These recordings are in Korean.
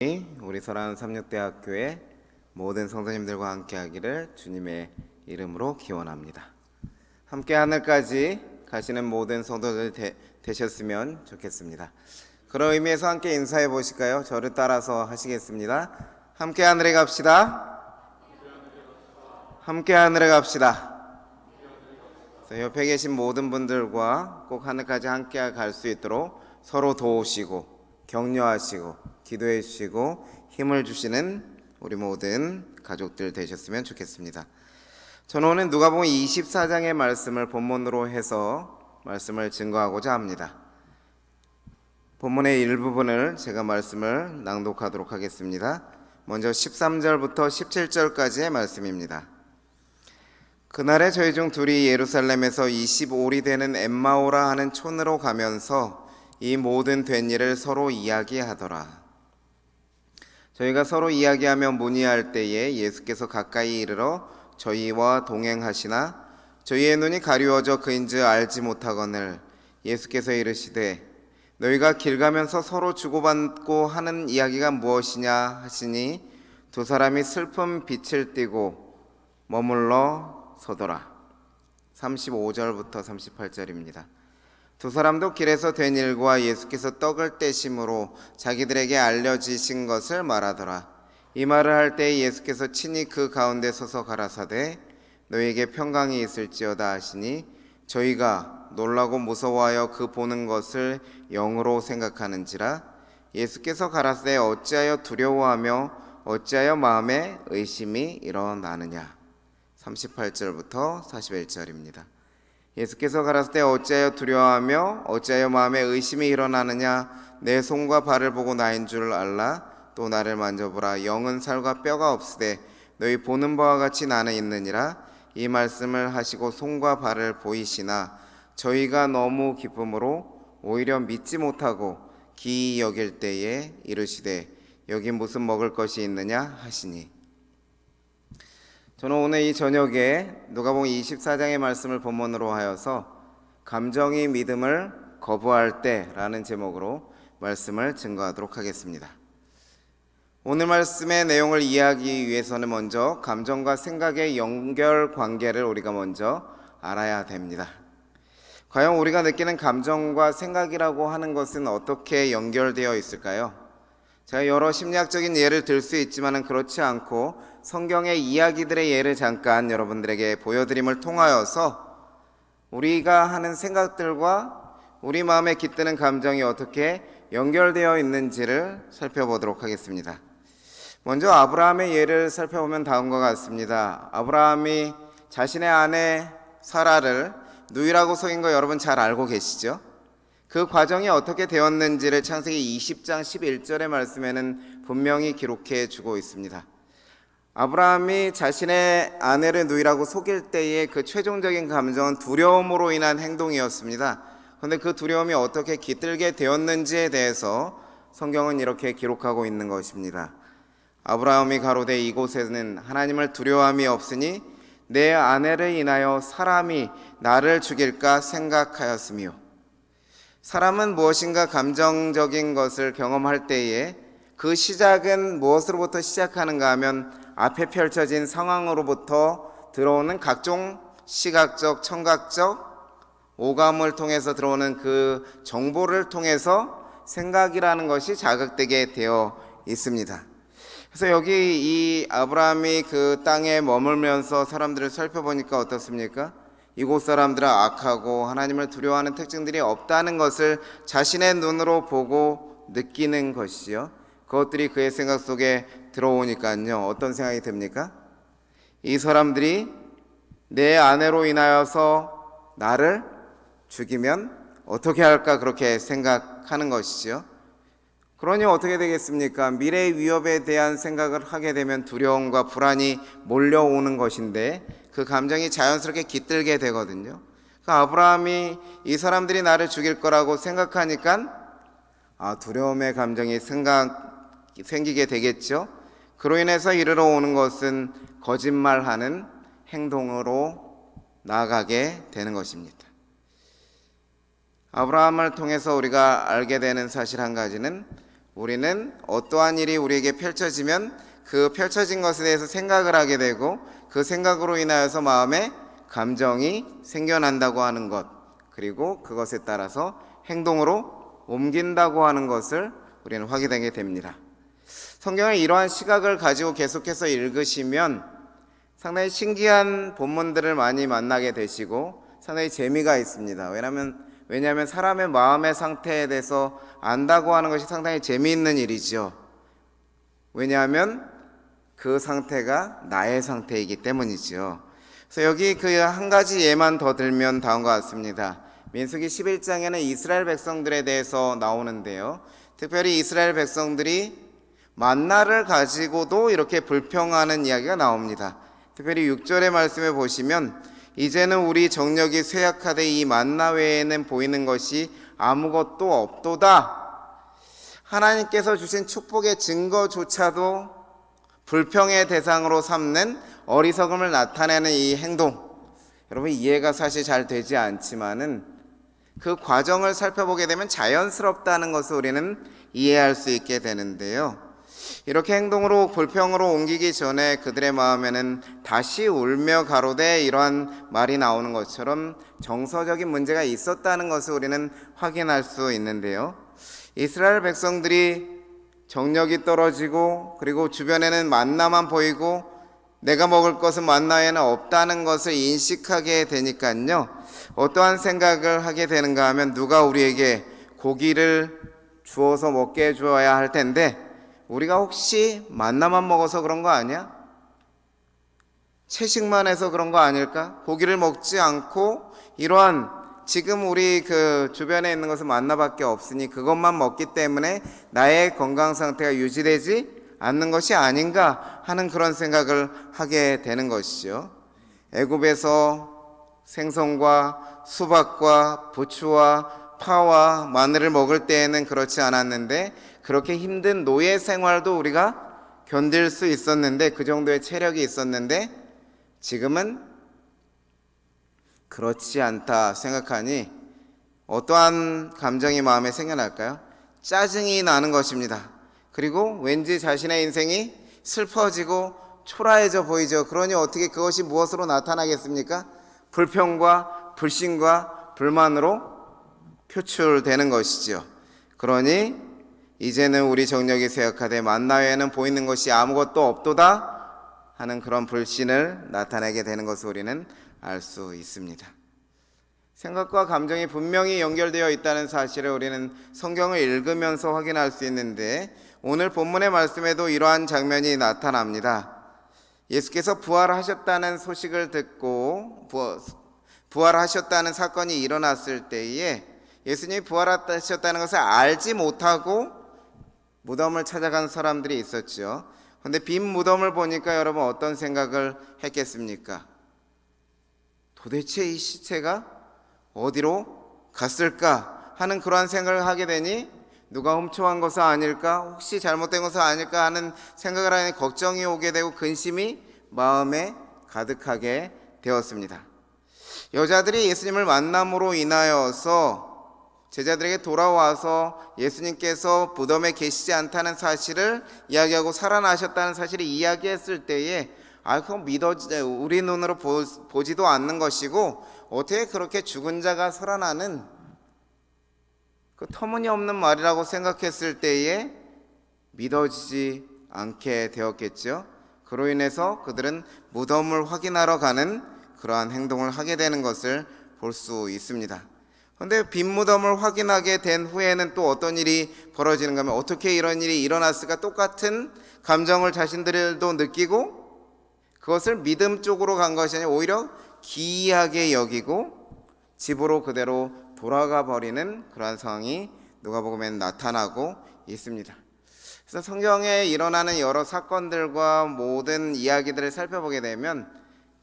우리 사랑하는 삼육대학교의 모든 성도님들과 함께하기를 주님의 이름으로 기원합니다. 함께 하늘까지 가시는 모든 성도들 되셨으면 좋겠습니다. 그런 의미에서 함께 인사해 보실까요? 저를 따라서 하시겠습니다. 함께 하늘에 갑시다. 함께 하늘에 갑시다. 옆에 계신 모든 분들과 꼭 하늘까지 함께 갈 수 있도록 서로 도우시고 격려하시고 기도해 주시고 힘을 주시는 우리 모든 가족들 되셨으면 좋겠습니다. 저는 오늘 누가복음 24장의 말씀을 본문으로 해서 말씀을 증거하고자 합니다. 본문의 일부분을 제가 말씀을 낭독하도록 하겠습니다. 먼저 13절부터 17절까지의 말씀입니다. 그날에 저희 중 둘이 예루살렘에서 25리 되는 엠마오라 하는 촌으로 가면서 이 모든 된 일을 서로 이야기하더라. 저희가 서로 이야기하며 문의할 때에 예수께서 가까이 이르러 저희와 동행하시나 저희의 눈이 가리워져 그인즉 알지 못하거늘 예수께서 이르시되 너희가 길 가면서 서로 주고받고 하는 이야기가 무엇이냐 하시니 두 사람이 슬픈 빛을 띠고 머물러 서더라. 35절부터 38절입니다. 두 사람도 길에서 된 일과 예수께서 떡을 떼심으로 자기들에게 알려지신 것을 말하더라. 이 말을 할 때 예수께서 친히 그 가운데 서서 가라사대 너희에게 평강이 있을지어다 하시니 저희가 놀라고 무서워하여 그 보는 것을 영으로 생각하는지라. 예수께서 가라사대 어찌하여 두려워하며 어찌하여 마음에 의심이 일어나느냐. 38절부터 41절입니다. 예수께서 가라사대 어찌하여 두려워하며 어찌하여 마음에 의심이 일어나느냐. 내 손과 발을 보고 나인 줄 알라. 또 나를 만져보라. 영은 살과 뼈가 없으되 너희 보는 바와 같이 나는 있느니라. 이 말씀을 하시고 손과 발을 보이시나 저희가 너무 기쁨으로 오히려 믿지 못하고 기이 여길 때에 이르시되 여기 무슨 먹을 것이 있느냐 하시니. 저는 오늘 이 저녁에 누가복음 24장의 말씀을 본문으로 하여서 감정이 믿음을 거부할 때라는 제목으로 말씀을 증거하도록 하겠습니다. 오늘 말씀의 내용을 이해하기 위해서는 먼저 감정과 생각의 연결 관계를 우리가 먼저 알아야 됩니다. 과연 우리가 느끼는 감정과 생각이라고 하는 것은 어떻게 연결되어 있을까요? 제가 여러 심리학적인 예를 들 수 있지만 그렇지 않고 성경의 이야기들의 예를 잠깐 여러분들에게 보여드림을 통하여서 우리가 하는 생각들과 우리 마음에 깃드는 감정이 어떻게 연결되어 있는지를 살펴보도록 하겠습니다. 먼저 아브라함의 예를 살펴보면 다음과 같습니다. 아브라함이 자신의 아내 사라를 누이라고 속인 거 여러분 잘 알고 계시죠? 그 과정이 어떻게 되었는지를 창세기 20장 11절의 말씀에는 분명히 기록해 주고 있습니다. 아브라함이 자신의 아내를 누이라고 속일 때의 그 최종적인 감정은 두려움으로 인한 행동이었습니다. 그런데 그 두려움이 어떻게 깃들게 되었는지에 대해서 성경은 이렇게 기록하고 있는 것입니다. 아브라함이 가로되 이곳에는 하나님을 두려워함이 없으니 내 아내를 인하여 사람이 나를 죽일까 생각하였으며. 사람은 무엇인가 감정적인 것을 경험할 때에 그 시작은 무엇으로부터 시작하는가 하면 앞에 펼쳐진 상황으로부터 들어오는 각종 시각적, 청각적, 오감을 통해서 들어오는 그 정보를 통해서 생각이라는 것이 자극되게 되어 있습니다. 그래서 여기 이 아브라함이 그 땅에 머물면서 사람들을 살펴보니까 어떻습니까? 이곳 사람들은 악하고 하나님을 두려워하는 특징들이 없다는 것을 자신의 눈으로 보고 느끼는 것이요. 그것들이 그의 생각 속에 들어오니까요. 어떤 생각이 듭니까? 이 사람들이 내 아내로 인하여서 나를 죽이면 어떻게 할까 그렇게 생각하는 것이죠. 그러니 어떻게 되겠습니까? 미래의 위협에 대한 생각을 하게 되면 두려움과 불안이 몰려오는 것인데 그 감정이 자연스럽게 깃들게 되거든요. 아브라함이 이 사람들이 나를 죽일 거라고 생각하니까 두려움의 감정이 생기게 되겠죠. 그로 인해서 이르러 오는 것은 거짓말하는 행동으로 나아가게 되는 것입니다. 아브라함을 통해서 우리가 알게 되는 사실 한 가지는 우리는 어떠한 일이 우리에게 펼쳐지면 그 펼쳐진 것에 대해서 생각을 하게 되고 그 생각으로 인하여서 마음에 감정이 생겨난다고 하는 것, 그리고 그것에 따라서 행동으로 옮긴다고 하는 것을 우리는 확인하게 됩니다. 성경의 이러한 시각을 가지고 계속해서 읽으시면 상당히 신기한 본문들을 많이 만나게 되시고 상당히 재미가 있습니다. 왜냐하면 사람의 마음의 상태에 대해서 안다고 하는 것이 상당히 재미있는 일이죠. 왜냐하면 그 상태가 나의 상태이기 때문이죠. 그래서 여기 그 한 가지 예만 더 들면 다음과 같습니다. 민수기 11장에는 이스라엘 백성들에 대해서 나오는데요. 특별히 이스라엘 백성들이 만나를 가지고도 이렇게 불평하는 이야기가 나옵니다. 특별히 6절의 말씀에 보시면 이제는 우리 정력이 쇠약하되 이 만나 외에는 보이는 것이 아무것도 없도다. 하나님께서 주신 축복의 증거조차도 불평의 대상으로 삼는 어리석음을 나타내는 이 행동, 여러분 이해가 사실 잘 되지 않지만은 그 과정을 살펴보게 되면 자연스럽다는 것을 우리는 이해할 수 있게 되는데요. 이렇게 행동으로 불평으로 옮기기 전에 그들의 마음에는 다시 울며 가로되 이러한 말이 나오는 것처럼 정서적인 문제가 있었다는 것을 우리는 확인할 수 있는데요. 이스라엘 백성들이 정력이 떨어지고 그리고 주변에는 만나만 보이고 내가 먹을 것은 만나에는 없다는 것을 인식하게 되니까요, 어떠한 생각을 하게 되는가 하면 누가 우리에게 고기를 주어서 먹게 해줘야 할 텐데 우리가 혹시 만나만 먹어서 그런 거 아니야? 채식만 해서 그런 거 아닐까? 고기를 먹지 않고 이러한 지금 우리 그 주변에 있는 것은 만나밖에 없으니 그것만 먹기 때문에 나의 건강 상태가 유지되지 않는 것이 아닌가 하는 그런 생각을 하게 되는 것이죠. 애굽에서 생선과 수박과 부추와 파와 마늘을 먹을 때에는 그렇지 않았는데 그렇게 힘든 노예 생활도 우리가 견딜 수 있었는데 그 정도의 체력이 있었는데 지금은 그렇지 않다 생각하니 어떠한 감정이 마음에 생겨날까요? 짜증이 나는 것입니다. 그리고 왠지 자신의 인생이 슬퍼지고 초라해져 보이죠. 그러니 어떻게 그것이 무엇으로 나타나겠습니까? 불평과 불신과 불만으로 표출되는 것이지요. 그러니 이제는 우리 정력이 쇠약하되 만나 외에는 보이는 것이 아무것도 없도다 하는 그런 불신을 나타내게 되는 것을 우리는 알 수 있습니다. 생각과 감정이 분명히 연결되어 있다는 사실을 우리는 성경을 읽으면서 확인할 수 있는데 오늘 본문의 말씀에도 이러한 장면이 나타납니다. 예수께서 부활하셨다는 소식을 듣고 부활하셨다는 사건이 일어났을 때에 예수님이 부활하셨다는 것을 알지 못하고 무덤을 찾아간 사람들이 있었죠. 그런데 빈 무덤을 보니까 여러분 어떤 생각을 했겠습니까? 도대체 이 시체가 어디로 갔을까 하는 그러한 생각을 하게 되니 누가 훔쳐간 것은 아닐까, 혹시 잘못된 것은 아닐까 하는 생각을 하니 걱정이 오게 되고 근심이 마음에 가득하게 되었습니다. 여자들이 예수님을 만남으로 인하여서 제자들에게 돌아와서 예수님께서 무덤에 계시지 않다는 사실을 이야기하고 살아나셨다는 사실을 이야기했을 때에 그건 우리 눈으로 보지도 않는 것이고 어떻게 그렇게 죽은 자가 살아나는 그 터무니없는 말이라고 생각했을 때에 믿어지지 않게 되었겠죠. 그로 인해서 그들은 무덤을 확인하러 가는 그러한 행동을 하게 되는 것을 볼 수 있습니다. 그런데 빈 무덤을 확인하게 된 후에는 또 어떤 일이 벌어지는가 하면 어떻게 이런 일이 일어났을까, 똑같은 감정을 자신들도 느끼고 그것을 믿음 쪽으로 간 것이 아니라 오히려 기이하게 여기고 집으로 그대로 돌아가 버리는 그러한 상황이 누가복음에는 나타나고 있습니다. 그래서 성경에 일어나는 여러 사건들과 모든 이야기들을 살펴보게 되면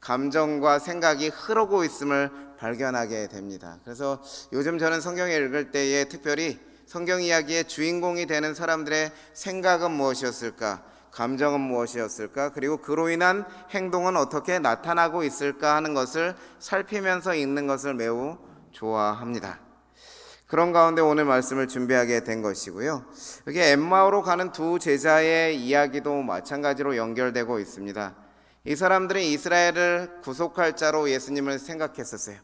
감정과 생각이 흐르고 있음을 발견하게 됩니다. 그래서 요즘 저는 성경을 읽을 때에 특별히 성경 이야기의 주인공이 되는 사람들의 생각은 무엇이었을까, 감정은 무엇이었을까, 그리고 그로 인한 행동은 어떻게 나타나고 있을까 하는 것을 살피면서 읽는 것을 매우 좋아합니다. 그런 가운데 오늘 말씀을 준비하게 된 것이고요. 여기 엠마오로 가는 두 제자의 이야기도 마찬가지로 연결되고 있습니다. 이 사람들은 이스라엘을 구속할 자로 예수님을 생각했었어요.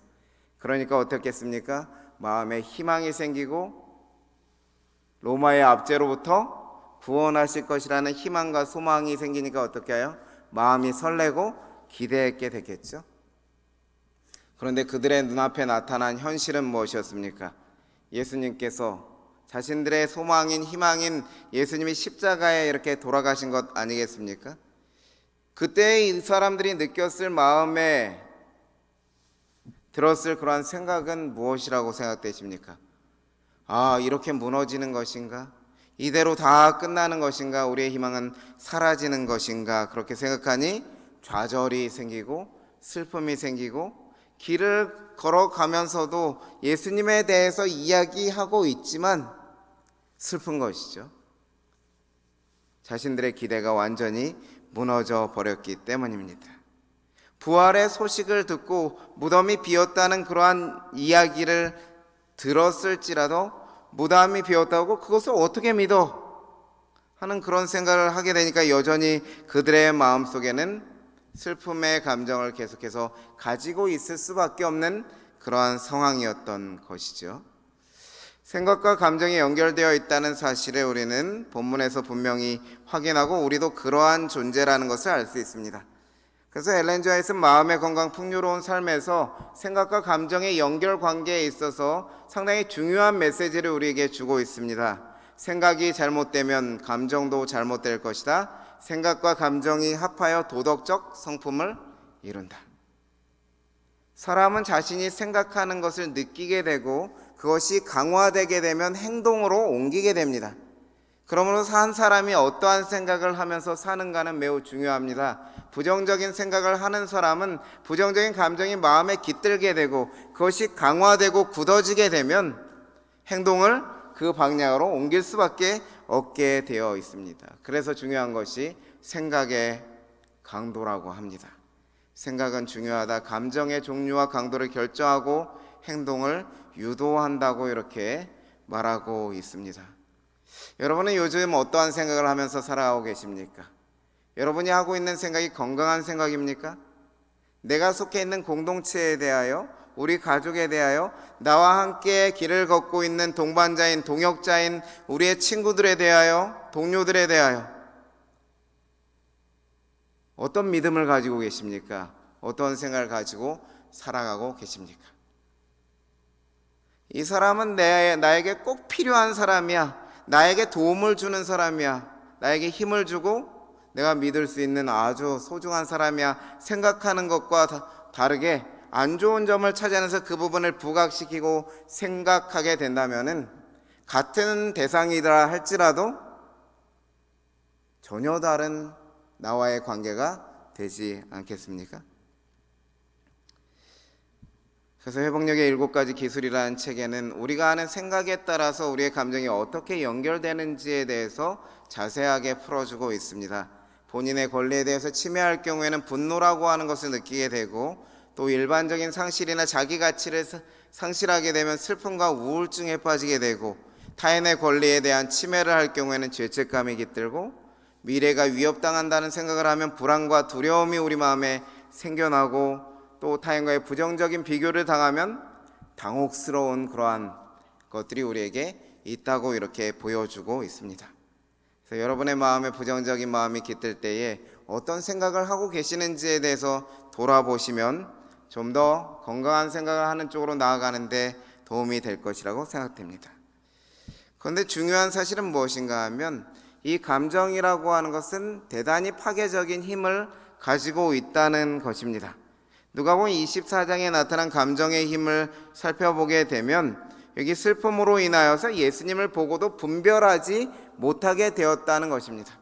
그러니까 어떻겠습니까? 마음에 희망이 생기고 로마의 압제로부터 구원하실 것이라는 희망과 소망이 생기니까 어떻게 해요? 마음이 설레고 기대했게 됐겠죠. 그런데 그들의 눈앞에 나타난 현실은 무엇이었습니까? 예수님께서 자신들의 소망인 희망인 예수님이 십자가에 이렇게 돌아가신 것 아니겠습니까? 그때 이 사람들이 느꼈을 마음에 들었을 그러한 생각은 무엇이라고 생각되십니까? 아, 이렇게 무너지는 것인가? 이대로 다 끝나는 것인가? 우리의 희망은 사라지는 것인가? 그렇게 생각하니 좌절이 생기고 슬픔이 생기고 길을 걸어가면서도 예수님에 대해서 이야기하고 있지만 슬픈 것이죠. 자신들의 기대가 완전히 무너져 버렸기 때문입니다. 부활의 소식을 듣고 무덤이 비었다는 그러한 이야기를 들었을지라도 무덤이 비었다고 그것을 어떻게 믿어? 하는 그런 생각을 하게 되니까 여전히 그들의 마음속에는 슬픔의 감정을 계속해서 가지고 있을 수밖에 없는 그러한 상황이었던 것이죠. 생각과 감정이 연결되어 있다는 사실을 우리는 본문에서 분명히 확인하고 우리도 그러한 존재라는 것을 알 수 있습니다. 그래서 엘렌 지 화이트는 마음의 건강 풍요로운 삶에서 생각과 감정의 연결 관계에 있어서 상당히 중요한 메시지를 우리에게 주고 있습니다. 생각이 잘못되면 감정도 잘못될 것이다. 생각과 감정이 합하여 도덕적 성품을 이룬다. 사람은 자신이 생각하는 것을 느끼게 되고 그것이 강화되게 되면 행동으로 옮기게 됩니다. 그러므로 한 사람이 어떠한 생각을 하면서 사는가는 매우 중요합니다. 부정적인 생각을 하는 사람은 부정적인 감정이 마음에 깃들게 되고 그것이 강화되고 굳어지게 되면 행동을 그 방향으로 옮길 수밖에 없게 되어 있습니다. 그래서 중요한 것이 생각의 강도라고 합니다. 생각은 중요하다. 감정의 종류와 강도를 결정하고 행동을 유도한다고 이렇게 말하고 있습니다. 여러분은 요즘 어떠한 생각을 하면서 살아가고 계십니까? 여러분이 하고 있는 생각이 건강한 생각입니까? 내가 속해 있는 공동체에 대하여, 우리 가족에 대하여, 나와 함께 길을 걷고 있는 동반자인, 동역자인 우리의 친구들에 대하여, 동료들에 대하여 어떤 믿음을 가지고 계십니까? 어떤 생각을 가지고 살아가고 계십니까? 이 사람은 나에게 꼭 필요한 사람이야. 나에게 도움을 주는 사람이야. 나에게 힘을 주고 내가 믿을 수 있는 아주 소중한 사람이야. 생각하는 것과 다르게 안 좋은 점을 찾아내서 그 부분을 부각시키고 생각하게 된다면은 같은 대상이라 할지라도 전혀 다른 나와의 관계가 되지 않겠습니까? 그래서 회복력의 7가지 기술이라는 책에는 우리가 하는 생각에 따라서 우리의 감정이 어떻게 연결되는지에 대해서 자세하게 풀어주고 있습니다. 본인의 권리에 대해서 침해할 경우에는 분노라고 하는 것을 느끼게 되고 또 일반적인 상실이나 자기 가치를 상실하게 되면 슬픔과 우울증에 빠지게 되고 타인의 권리에 대한 침해를 할 경우에는 죄책감이 깃들고 미래가 위협당한다는 생각을 하면 불안과 두려움이 우리 마음에 생겨나고 또 타인과의 부정적인 비교를 당하면 당혹스러운 그러한 것들이 우리에게 있다고 이렇게 보여주고 있습니다. 그래서 여러분의 마음에 부정적인 마음이 깃들 때에 어떤 생각을 하고 계시는지에 대해서 돌아보시면 좀 더 건강한 생각을 하는 쪽으로 나아가는데 도움이 될 것이라고 생각됩니다. 그런데 중요한 사실은 무엇인가 하면 이 감정이라고 하는 것은 대단히 파괴적인 힘을 가지고 있다는 것입니다. 누가복음 24장에 나타난 감정의 힘을 살펴보게 되면 여기 슬픔으로 인하여서 예수님을 보고도 분별하지 못하게 되었다는 것입니다.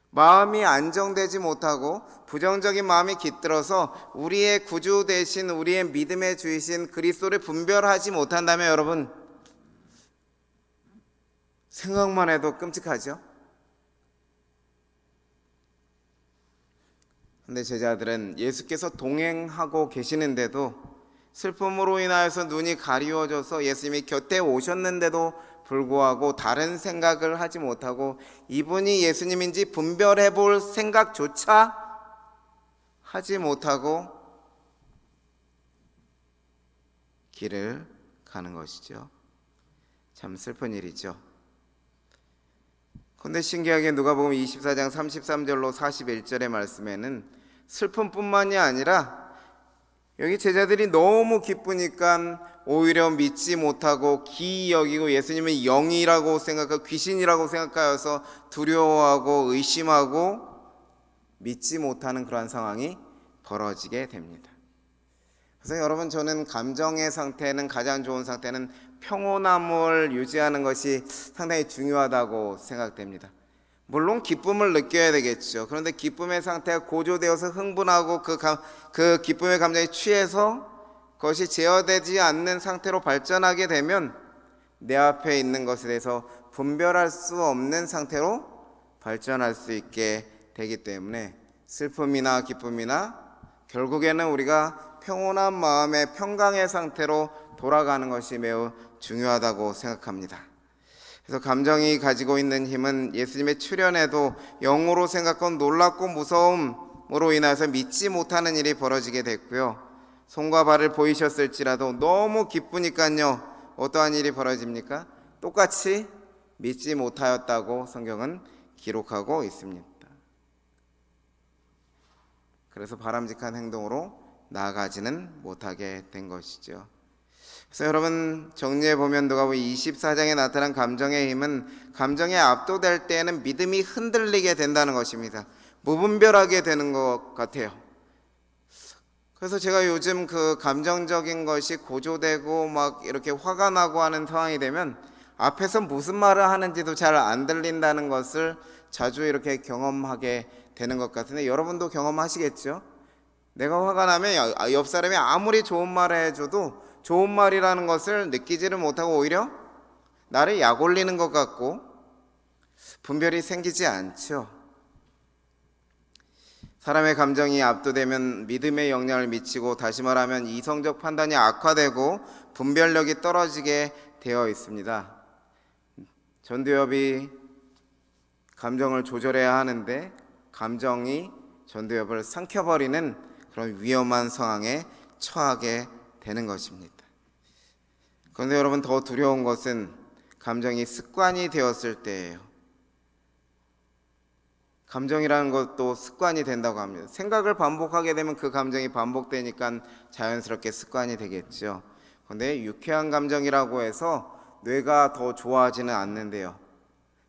마음이 안정되지 못하고 부정적인 마음이 깃들어서 우리의 구주 되신 우리의 믿음의 주이신 그리스도를 분별하지 못한다면 여러분 생각만 해도 끔찍하죠? 근데 제자들은 예수께서 동행하고 계시는데도 슬픔으로 인하여서 눈이 가리워져서 예수님이 곁에 오셨는데도 불구하고 다른 생각을 하지 못하고 이분이 예수님인지 분별해 볼 생각조차 하지 못하고 길을 가는 것이죠. 참 슬픈 일이죠. 그런데 신기하게 누가복음 24장 33절로 41절의 말씀에는 슬픔뿐만이 아니라 여기 제자들이 너무 기쁘니까 오히려 믿지 못하고 기이 여기고 예수님은 영이라고 생각하고 귀신이라고 생각하여서 두려워하고 의심하고 믿지 못하는 그러한 상황이 벌어지게 됩니다. 그래서 여러분, 저는 감정의 상태는, 가장 좋은 상태는 평온함을 유지하는 것이 상당히 중요하다고 생각됩니다. 물론 기쁨을 느껴야 되겠죠. 그런데 기쁨의 상태가 고조되어서 흥분하고 그 기쁨의 감정에 취해서 그것이 제어되지 않는 상태로 발전하게 되면 내 앞에 있는 것에 대해서 분별할 수 없는 상태로 발전할 수 있게 되기 때문에 슬픔이나 기쁨이나 결국에는 우리가 평온한 마음의 평강의 상태로 돌아가는 것이 매우 중요하다고 생각합니다. 그래서 감정이 가지고 있는 힘은 예수님의 출현에도 영으로 생각하고 놀랍고 무서움으로 인해서 믿지 못하는 일이 벌어지게 됐고요. 손과 발을 보이셨을지라도 너무 기쁘니까요, 어떠한 일이 벌어집니까? 똑같이 믿지 못하였다고 성경은 기록하고 있습니다. 그래서 바람직한 행동으로 나아가지는 못하게 된 것이죠. 그래서 여러분, 정리해보면 누가복음 24장에 나타난 감정의 힘은 감정에 압도될 때에는 믿음이 흔들리게 된다는 것입니다. 무분별하게 되는 것 같아요. 그래서 제가 요즘 그 감정적인 것이 고조되고 막 이렇게 화가 나고 하는 상황이 되면 앞에서 무슨 말을 하는지도 잘 안 들린다는 것을 자주 이렇게 경험하게 되는 것 같은데, 여러분도 경험하시겠죠? 내가 화가 나면 옆 사람이 아무리 좋은 말을 해줘도 좋은 말이라는 것을 느끼지를 못하고 오히려 나를 약올리는 것 같고 분별이 생기지 않죠. 사람의 감정이 압도되면 믿음에 영향을 미치고, 다시 말하면 이성적 판단이 악화되고 분별력이 떨어지게 되어 있습니다. 전두엽이 감정을 조절해야 하는데 감정이 전두엽을 삼켜버리는 그런 위험한 상황에 처하게 되는 것입니다. 그런데 여러분, 더 두려운 것은 감정이 습관이 되었을 때예요. 감정이라는 것도 습관이 된다고 합니다. 생각을 반복하게 되면 그 감정이 반복되니까 자연스럽게 습관이 되겠죠. 그런데 유쾌한 감정이라고 해서 뇌가 더 좋아하지는 않는데요,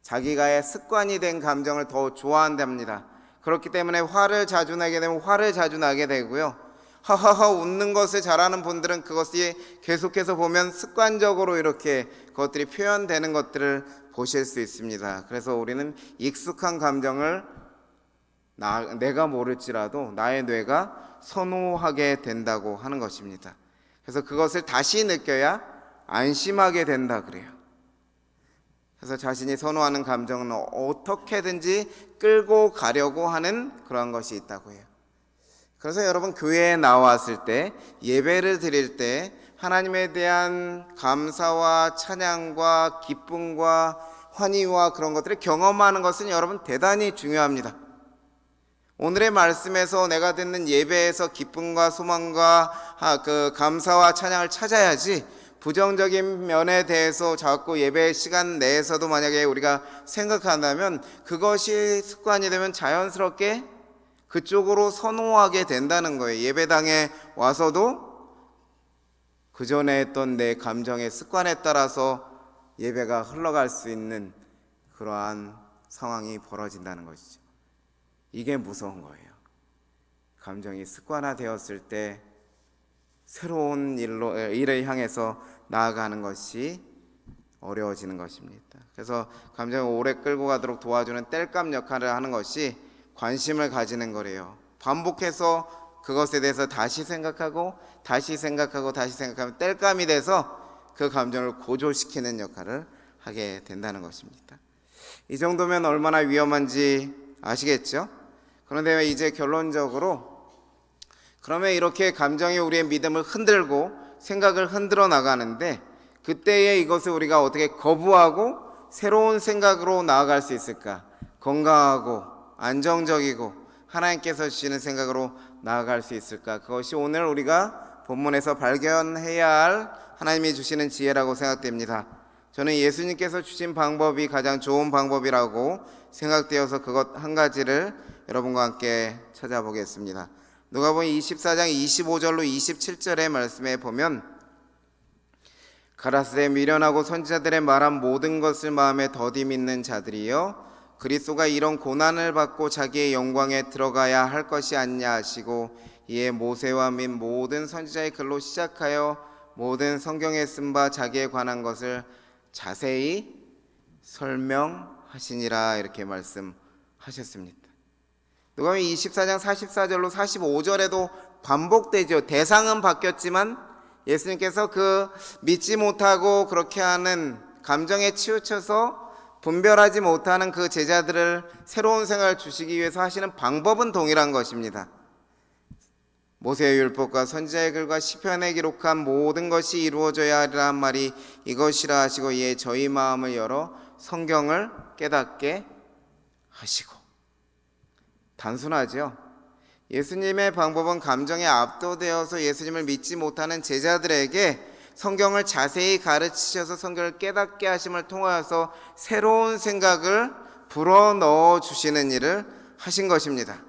자기가의 습관이 된 감정을 더 좋아한답니다. 그렇기 때문에 화를 자주 내게 되면 화를 자주 나게 되고요, 하하하 웃는 것을 잘하는 분들은 그것이 계속해서 보면 습관적으로 이렇게 그것들이 표현되는 것들을 보실 수 있습니다. 그래서 우리는 익숙한 감정을 내가 모를지라도 나의 뇌가 선호하게 된다고 하는 것입니다. 그래서 그것을 다시 느껴야 안심하게 된다 그래요. 그래서 자신이 선호하는 감정은 어떻게든지 끌고 가려고 하는 그러한 것이 있다고 해요. 그래서 여러분, 교회에 나왔을 때, 예배를 드릴 때 하나님에 대한 감사와 찬양과 기쁨과 환희와 그런 것들을 경험하는 것은 여러분 대단히 중요합니다. 오늘의 말씀에서 내가 듣는 예배에서 기쁨과 소망과 그 감사와 찬양을 찾아야지, 부정적인 면에 대해서 자꾸 예배 시간 내에서도 만약에 우리가 생각한다면 그것이 습관이 되면 자연스럽게 그쪽으로 선호하게 된다는 거예요. 예배당에 와서도 그 전에 했던 내 감정의 습관에 따라서 예배가 흘러갈 수 있는 그러한 상황이 벌어진다는 것이죠. 이게 무서운 거예요. 감정이 습관화되었을 때 새로운 일을 향해서 나아가는 것이 어려워지는 것입니다. 그래서 감정을 오래 끌고 가도록 도와주는 땔감 역할을 하는 것이 관심을 가지는 거래요. 반복해서 그것에 대해서 다시 생각하고 다시 생각하고 다시 생각하면 땔감이 돼서 그 감정을 고조시키는 역할을 하게 된다는 것입니다. 이 정도면 얼마나 위험한지 아시겠죠? 그런데 이제 결론적으로 그러면 이렇게 감정이 우리의 믿음을 흔들고 생각을 흔들어 나가는데, 그때에 이것을 우리가 어떻게 거부하고 새로운 생각으로 나아갈 수 있을까? 건강하고 안정적이고 하나님께서 주시는 생각으로 나아갈 수 있을까? 그것이 오늘 우리가 본문에서 발견해야 할 하나님이 주시는 지혜라고 생각됩니다. 저는 예수님께서 주신 방법이 가장 좋은 방법이라고 생각되어서 그것 한 가지를 여러분과 함께 찾아보겠습니다. 누가복음 24장 25절로 27절의 말씀에 보면, 가라사대 미련하고 선지자들의 말한 모든 것을 마음에 더디 믿는 자들이여, 그리스도가 이런 고난을 받고 자기의 영광에 들어가야 할 것이 아니냐 하시고, 이에 모세와 및 모든 선지자의 글로 시작하여 모든 성경에 쓴 바 자기에 관한 것을 자세히 설명하시니라, 이렇게 말씀하셨습니다. 누가복음 24장 44절로 45절에도 반복되죠. 대상은 바뀌었지만 예수님께서 그 믿지 못하고 그렇게 하는 감정에 치우쳐서 분별하지 못하는 그 제자들을 새로운 생각을 주시기 위해서 하시는 방법은 동일한 것입니다. 모세의 율법과 선지자의 글과 시편에 기록한 모든 것이 이루어져야 하리라 한 말이 이것이라 하시고, 이에 저희 마음을 열어 성경을 깨닫게 하시고. 단순하죠. 예수님의 방법은 감정에 압도되어서 예수님을 믿지 못하는 제자들에게 성경을 자세히 가르치셔서 성경을 깨닫게 하심을 통하여서 새로운 생각을 불어넣어 주시는 일을 하신 것입니다.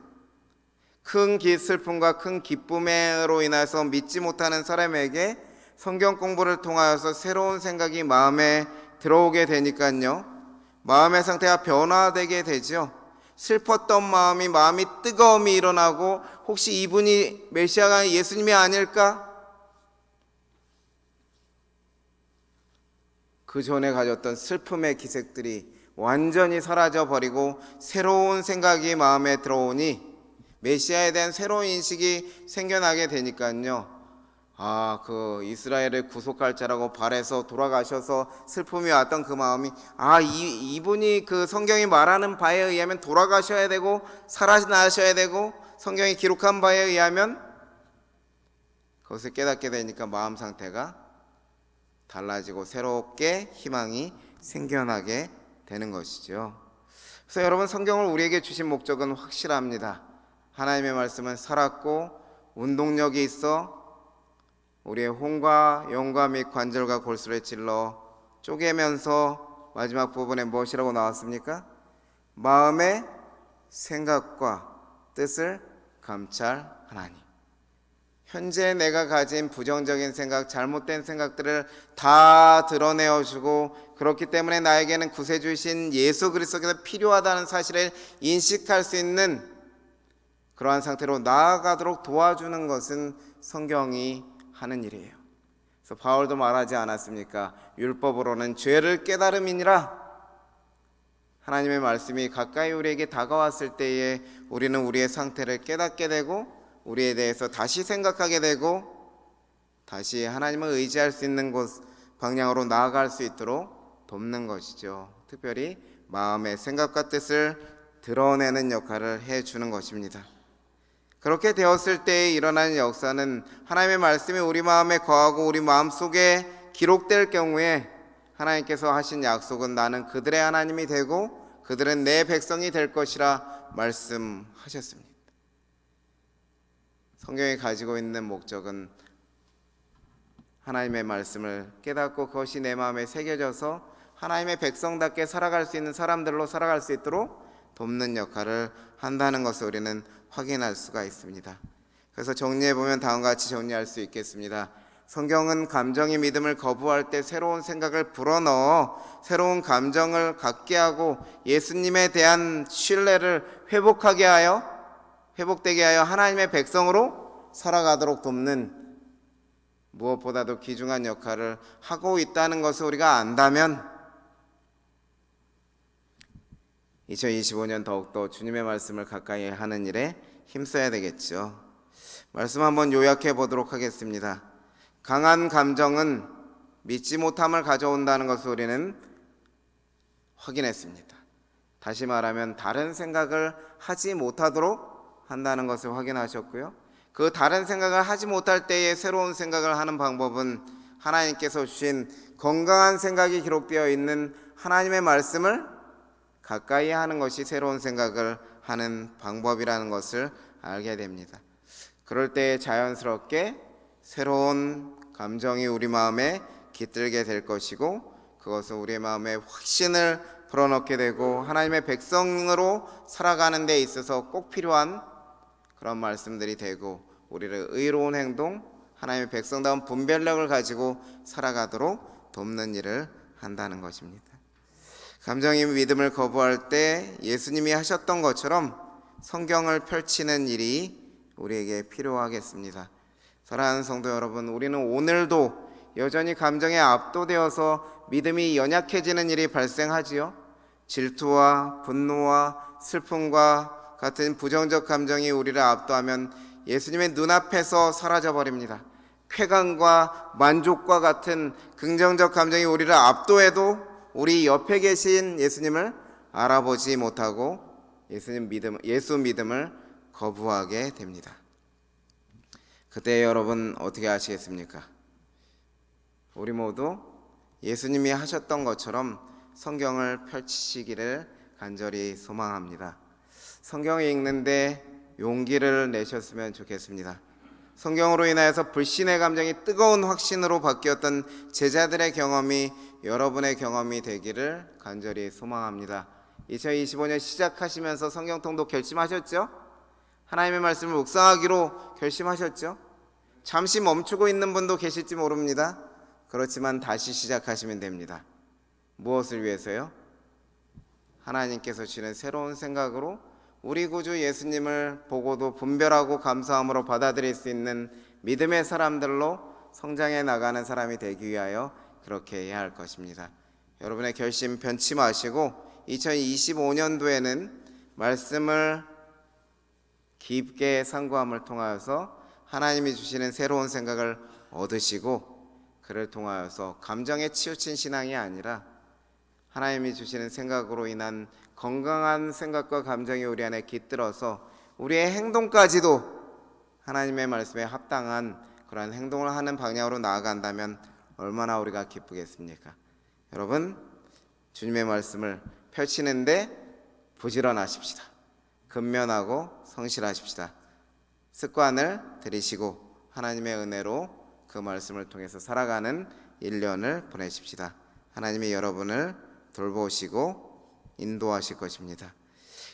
큰 슬픔과 큰 기쁨으로 인해서 믿지 못하는 사람에게 성경 공부를 통하여서 새로운 생각이 마음에 들어오게 되니까요, 마음의 상태가 변화되게 되죠. 슬펐던 마음이 뜨거움이 일어나고, 혹시 이분이 메시아가 예수님이 아닐까? 그 전에 가졌던 슬픔의 기색들이 완전히 사라져 버리고 새로운 생각이 마음에 들어오니 메시아에 대한 새로운 인식이 생겨나게 되니까요, 그 이스라엘을 구속할 자라고 발해서 돌아가셔서 슬픔이 왔던 그 마음이, 이분이 그 성경이 말하는 바에 의하면 돌아가셔야 되고 살아나셔야 되고 성경이 기록한 바에 의하면, 그것을 깨닫게 되니까 마음 상태가 달라지고 새롭게 희망이 생겨나게 되는 것이죠. 그래서 여러분, 성경을 우리에게 주신 목적은 확실합니다. 하나님의 말씀은 살았고 운동력이 있어 우리의 혼과 영과 및 관절과 골수를 찔러 쪼개면서, 마지막 부분에 무엇이라고 나왔습니까? 마음의 생각과 뜻을 감찰하나니. 현재 내가 가진 부정적인 생각, 잘못된 생각들을 다 드러내어주고, 그렇기 때문에 나에게는 구세주이신 예수 그리스도께서 필요하다는 사실을 인식할 수 있는 그러한 상태로 나아가도록 도와주는 것은 성경이 하는 일이에요. 그래서 바울도 말하지 않았습니까? 율법으로는 죄를 깨달음이니라. 하나님의 말씀이 가까이 우리에게 다가왔을 때에 우리는 우리의 상태를 깨닫게 되고, 우리에 대해서 다시 생각하게 되고, 다시 하나님을 의지할 수 있는 곳 방향으로 나아갈 수 있도록 돕는 것이죠. 특별히 마음의 생각과 뜻을 드러내는 역할을 해주는 것입니다. 그렇게 되었을 때에 일어나는 역사는, 하나님의 말씀이 우리 마음에 거하고 우리 마음속에 기록될 경우에 하나님께서 하신 약속은 나는 그들의 하나님이 되고 그들은 내 백성이 될 것이라 말씀하셨습니다. 성경이 가지고 있는 목적은 하나님의 말씀을 깨닫고 그것이 내 마음에 새겨져서 하나님의 백성답게 살아갈 수 있는 사람들로 살아갈 수 있도록 돕는 역할을 한다는 것을 우리는 확인할 수가 있습니다. 그래서 정리해보면 다음과 같이 정리할 수 있겠습니다. 성경은 감정이 믿음을 거부할 때 새로운 생각을 불어넣어 새로운 감정을 갖게 하고 예수님에 대한 신뢰를 회복되게 하여 하나님의 백성으로 살아가도록 돕는, 무엇보다도 귀중한 역할을 하고 있다는 것을 우리가 안다면 2025년 더욱더 주님의 말씀을 가까이 하는 일에 힘써야 되겠죠. 말씀 한번 요약해 보도록 하겠습니다. 강한 감정은 믿지 못함을 가져온다는 것을 우리는 확인했습니다. 다시 말하면 다른 생각을 하지 못하도록 한다는 것을 확인하셨고요. 그 다른 생각을 하지 못할 때에 새로운 생각을 하는 방법은 하나님께서 주신 건강한 생각이 기록되어 있는 하나님의 말씀을 가까이 하는 것이 새로운 생각을 하는 방법이라는 것을 알게 됩니다. 그럴 때 자연스럽게 새로운 감정이 우리 마음에 깃들게 될 것이고, 그것은 우리의 마음에 확신을 불어넣게 되고 하나님의 백성으로 살아가는 데 있어서 꼭 필요한 그런 말씀들이 되고, 우리를 의로운 행동, 하나님의 백성다운 분별력을 가지고 살아가도록 돕는 일을 한다는 것입니다. 감정이 믿음을 거부할 때 예수님이 하셨던 것처럼 성경을 펼치는 일이 우리에게 필요하겠습니다. 사랑하는 성도 여러분, 우리는 오늘도 여전히 감정에 압도되어서 믿음이 연약해지는 일이 발생하지요. 질투와 분노와 슬픔과 같은 부정적 감정이 우리를 압도하면 예수님의 눈앞에서 사라져버립니다. 쾌감과 만족과 같은 긍정적 감정이 우리를 압도해도 우리 옆에 계신 예수님을 알아보지 못하고 예수 믿음을 거부하게 됩니다. 그때 여러분 어떻게 하시겠습니까? 우리 모두 예수님이 하셨던 것처럼 성경을 펼치시기를 간절히 소망합니다. 성경을 읽는데 용기를 내셨으면 좋겠습니다. 성경으로 인하여서 불신의 감정이 뜨거운 확신으로 바뀌었던 제자들의 경험이 여러분의 경험이 되기를 간절히 소망합니다. 2025년 시작하시면서 성경 통독 결심하셨죠? 하나님의 말씀을 묵상하기로 결심하셨죠? 잠시 멈추고 있는 분도 계실지 모릅니다. 그렇지만 다시 시작하시면 됩니다. 무엇을 위해서요? 하나님께서 주시는 새로운 생각으로 우리 구주 예수님을 보고도 분별하고 감사함으로 받아들일 수 있는 믿음의 사람들로 성장해 나가는 사람이 되기 위하여 그렇게 해야 할 것입니다. 여러분의 결심 변치 마시고 2025년도에는 말씀을 깊게 상고함을 통하여서 하나님이 주시는 새로운 생각을 얻으시고, 그를 통하여서 감정에 치우친 신앙이 아니라 하나님이 주시는 생각으로 인한 건강한 생각과 감정이 우리 안에 깃들어서 우리의 행동까지도 하나님의 말씀에 합당한 그러한 행동을 하는 방향으로 나아간다면 얼마나 우리가 기쁘겠습니까? 여러분, 주님의 말씀을 펼치는데 부지런하십시다. 근면하고 성실하십시다. 습관을 들이시고 하나님의 은혜로 그 말씀을 통해서 살아가는 1년을 보내십시다. 하나님이 여러분을 돌보시고 인도하실 것입니다.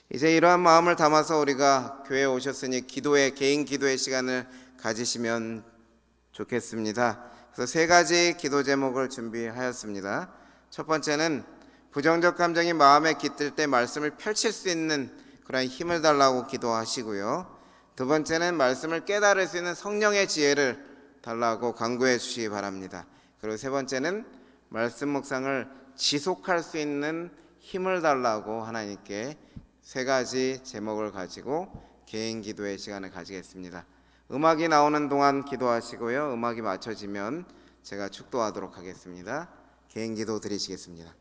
이제 이러한 마음을 담아서 우리가 교회에 오셨으니 개인 기도의 시간을 가지시면 좋겠습니다. 그래서 세 가지 기도 제목을 준비하였습니다. 첫 번째는 부정적 감정이 마음에 깃들 때 말씀을 펼칠 수 있는 그런 힘을 달라고 기도하시고요. 두 번째는 말씀을 깨달을 수 있는 성령의 지혜를 달라고 간구해 주시기 바랍니다. 그리고 세 번째는 말씀 묵상을 지속할 수 있는 힘을 달라고 하나님께 세 가지 제목을 가지고 개인 기도의 시간을 가지겠습니다. 음악이 나오는 동안 기도하시고요. 음악이 맞춰지면 제가 축도하도록 하겠습니다. 개인 기도 드리시겠습니다.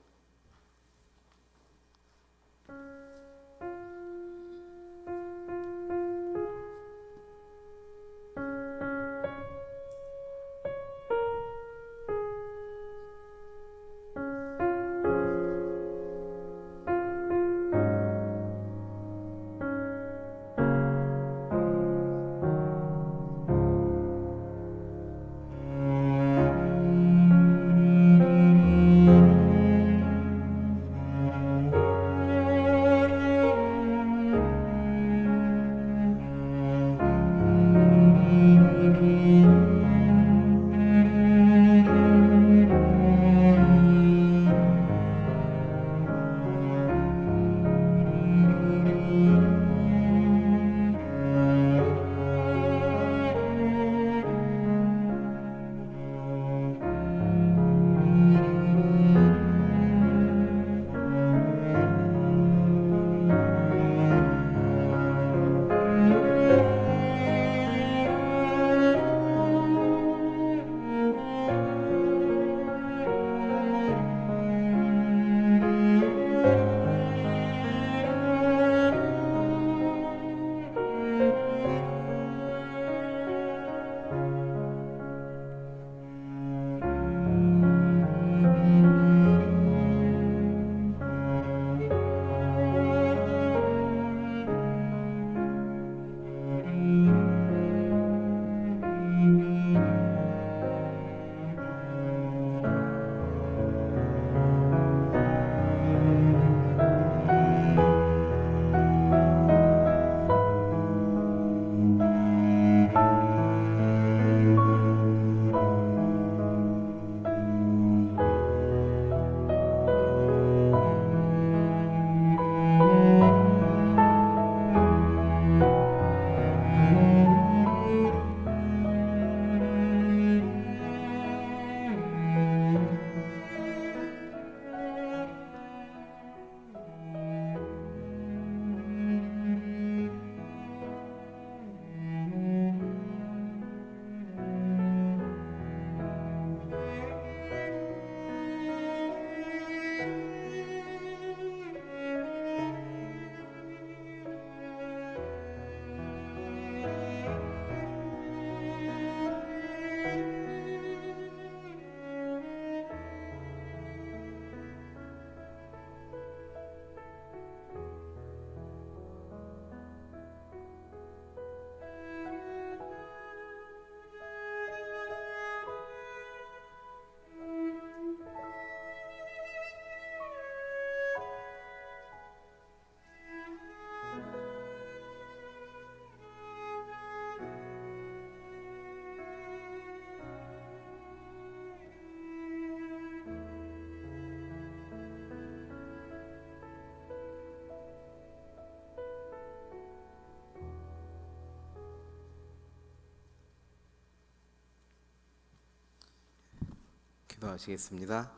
기도하시겠습니다.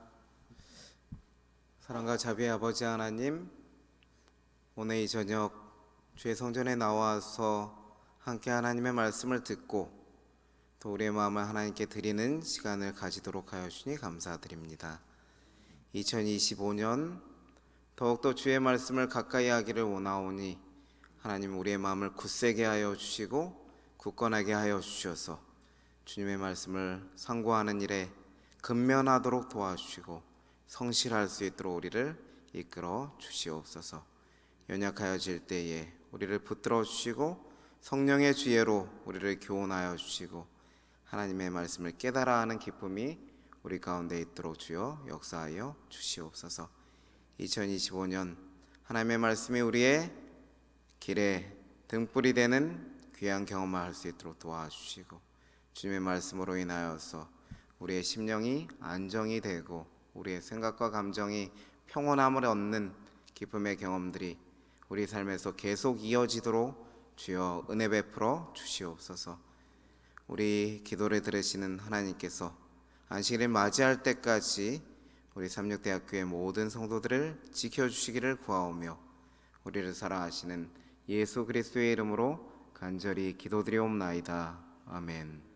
사랑과 자비의 아버지 하나님, 오늘 이 저녁 주의 성전에 나와서 함께 하나님의 말씀을 듣고 또 우리의 마음을 하나님께 드리는 시간을 가지도록 하여 주니 감사드립니다. 2025년 더욱더 주의 말씀을 가까이 하기를 원하오니 하나님 우리의 마음을 굳세게 하여 주시고 굳건하게 하여 주셔서 주님의 말씀을 상고하는 일에 근면하도록 도와주시고 성실할 수 있도록 우리를 이끌어 주시옵소서. 연약하여질 때에 우리를 붙들어 주시고 성령의 지혜로 우리를 교훈하여 주시고 하나님의 말씀을 깨달아 하는 기쁨이 우리 가운데 있도록 주여 역사하여 주시옵소서. 2025년 하나님의 말씀이 우리의 길에 등불이 되는 귀한 경험을 할 수 있도록 도와주시고 주님의 말씀으로 인하여서 우리의 심령이 안정이 되고 우리의 생각과 감정이 평온함을 얻는 기쁨의 경험들이 우리 삶에서 계속 이어지도록 주여 은혜 베풀어 주시옵소서. 우리 기도를 들으시는 하나님께서 안식일을 맞이할 때까지 우리 삼육대학교의 모든 성도들을 지켜주시기를 구하오며 우리를 사랑하시는 예수 그리스도의 이름으로 간절히 기도드리옵나이다. 아멘.